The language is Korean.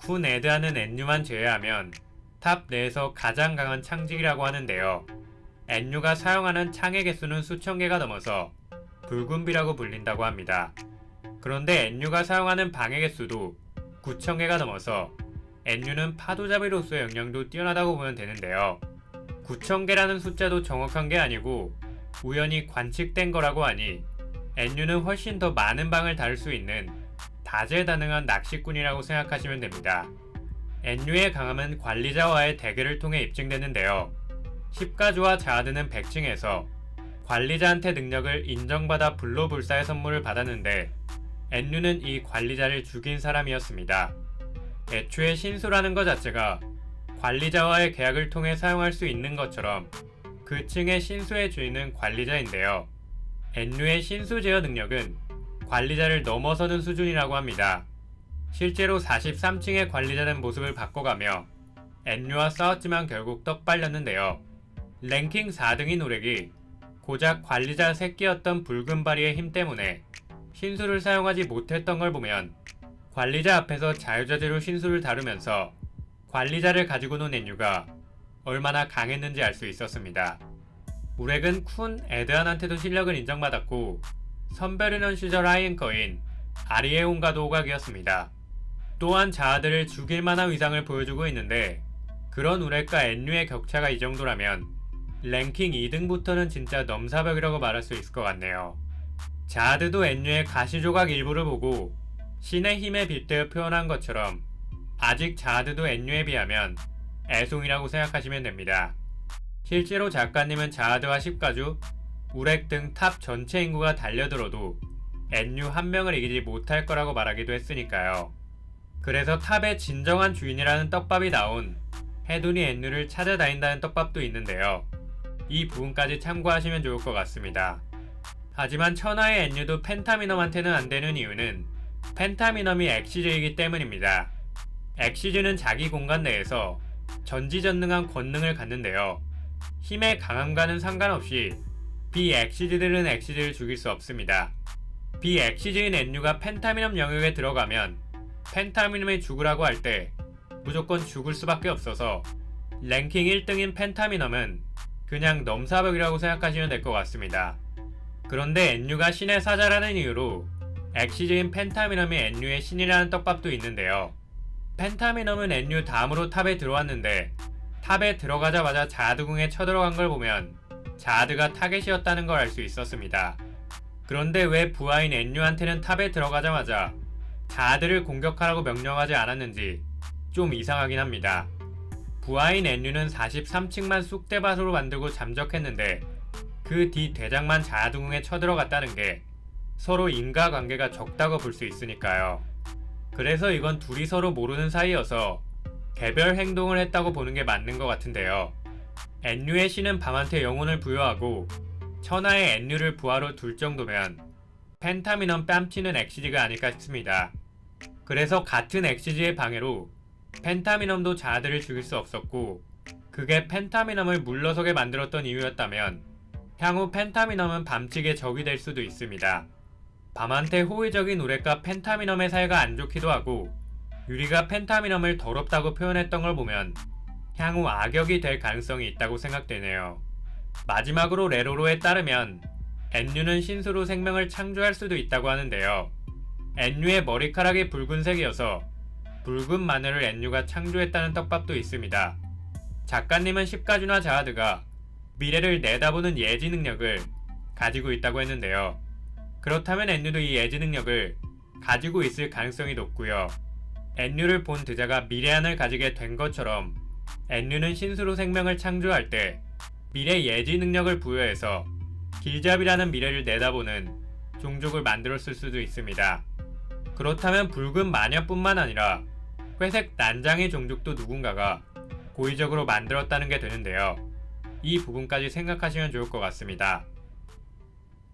쿤 에드하는 NU만 제외하면 탑 내에서 가장 강한 창직이라고 하는데요. NU가 사용하는 창의 개수는 수천 개가 넘어서 붉은비라고 불린다고 합니다. 그런데 NU가 사용하는 방해 개수도 9천 개가 넘어서 NU는 파도잡이로서의 역량도 뛰어나다고 보면 되는데요. 9천 개라는 숫자도 정확한 게 아니고 우연히 관측된 거라고 하니 NU는 훨씬 더 많은 방을 다룰 수 있는 다재다능한 낚시꾼이라고 생각하시면 됩니다. NU의 강함은 관리자와의 대결을 통해 입증되는데요. 10가주와 자하드는 100층에서 관리자한테 능력을 인정받아 불로불사의 선물을 받았는데 NU는 이 관리자를 죽인 사람이었습니다. 애초에 신수라는 것 자체가 관리자와의 계약을 통해 사용할 수 있는 것처럼 그 층의 신수의 주인은 관리자인데요. NU의 신수 제어 능력은 관리자를 넘어서는 수준이라고 합니다. 실제로 43층의 관리자는 모습을 바꿔가며 NU와 싸웠지만 결국 떡발렸는데요. 랭킹 4등인 우렉이 고작 관리자 새끼였던 붉은바리의 힘 때문에 신수를 사용하지 못했던 걸 보면 관리자 앞에서 자유자재로 신수를 다루면서 관리자를 가지고 논 NU가 얼마나 강했는지 알 수 있었습니다. 우렉은 쿤 에드한한테도 실력을 인정받았고 선별인원 시절 하이앵커인 아리에온과도 오각이었습니다. 또한 자아들을 죽일 만한 위상을 보여주고 있는데 그런 우렉과 NU의 격차가 이 정도라면 랭킹 2등부터는 진짜 넘사벽이라고 말할 수 있을 것 같네요. 자아드도 NU의 가시조각 일부를 보고 신의 힘에 빗대어 표현한 것처럼 아직 자아드도 NU에 비하면 애송이라고 생각하시면 됩니다. 실제로 작가님은 자아드와 10가주, 우렉 등 탑 전체 인구가 달려들어도 NU 한 명을 이기지 못할 거라고 말하기도 했으니까요. 그래서 탑의 진정한 주인이라는 떡밥이 나온 해둔이 NU를 찾아다닌다는 떡밥도 있는데요. 이 부분까지 참고하시면 좋을 것 같습니다. 하지만 천하의 NU도 펜타미넘한테는 안되는 이유는 펜타미넘이 엑시즈이기 때문입니다. 엑시즈는 자기 공간 내에서 전지전능한 권능을 갖는데요. 힘의 강함과는 상관없이 비엑시즈들은 엑시즈를 죽일 수 없습니다. 비엑시즈인 NU가 펜타미넘 영역에 들어가면 펜타미넘이 죽으라고 할 때 무조건 죽을 수밖에 없어서 랭킹 1등인 펜타미넘은 그냥 넘사벽이라고 생각하시면 될 것 같습니다. 그런데 NU가 신의 사자라는 이유로 엑시즈인 펜타미넘이 NU의 신이라는 떡밥도 있는데요. 펜타미넘은 NU 다음으로 탑에 들어왔는데 탑에 들어가자마자 자아드궁에 쳐들어간 걸 보면 자아드가 타겟이었다는 걸 알 수 있었습니다. 그런데 왜 부하인 NU한테는 탑에 들어가자마자 자아드를 공격하라고 명령하지 않았는지 좀 이상하긴 합니다. 부하인 NU는 43층만 쑥대밭으로 만들고 잠적했는데 그 뒤 대장만 자아드궁에 쳐들어갔다는 게 서로 인과관계가 적다고 볼 수 있으니까요. 그래서 이건 둘이 서로 모르는 사이여서 개별 행동을 했다고 보는 게 맞는 것 같은데요. NU의 신은 밤한테 영혼을 부여하고 천하의 NU를 부하로 둘 정도면 펜타미넘 뺨치는 엑시즈가 아닐까 싶습니다. 그래서 같은 엑시즈의 방해로 펜타미넘도 자아들을 죽일 수 없었고 그게 펜타미넘을 물러서게 만들었던 이유였다면 향후 펜타미넘은 밤칙의 적이 될 수도 있습니다. 밤한테 호의적인 우렉과 펜타미넘의 사이가 안 좋기도 하고 유리가 펜타미넘을 더럽다고 표현했던 걸 보면 향후 악역이 될 가능성이 있다고 생각되네요. 마지막으로 레로로에 따르면 NU는 신수로 생명을 창조할 수도 있다고 하는데요. NU의 머리카락이 붉은색이어서 붉은 마늘을 NU가 창조했다는 떡밥도 있습니다. 작가님은 10가주나 자하드가 미래를 내다보는 예지 능력을 가지고 있다고 했는데요. 그렇다면 NU도 이 예지 능력을 가지고 있을 가능성이 높고요. NU를 본 드자가 미래안을 가지게 된 것처럼 NU는 신수로 생명을 창조할 때 미래 예지 능력을 부여해서 길잡이라는 미래를 내다보는 종족을 만들었을 수도 있습니다. 그렇다면 붉은 마녀뿐만 아니라 회색 난장의 종족도 누군가가 고의적으로 만들었다는 게 되는데요. 이 부분까지 생각하시면 좋을 것 같습니다.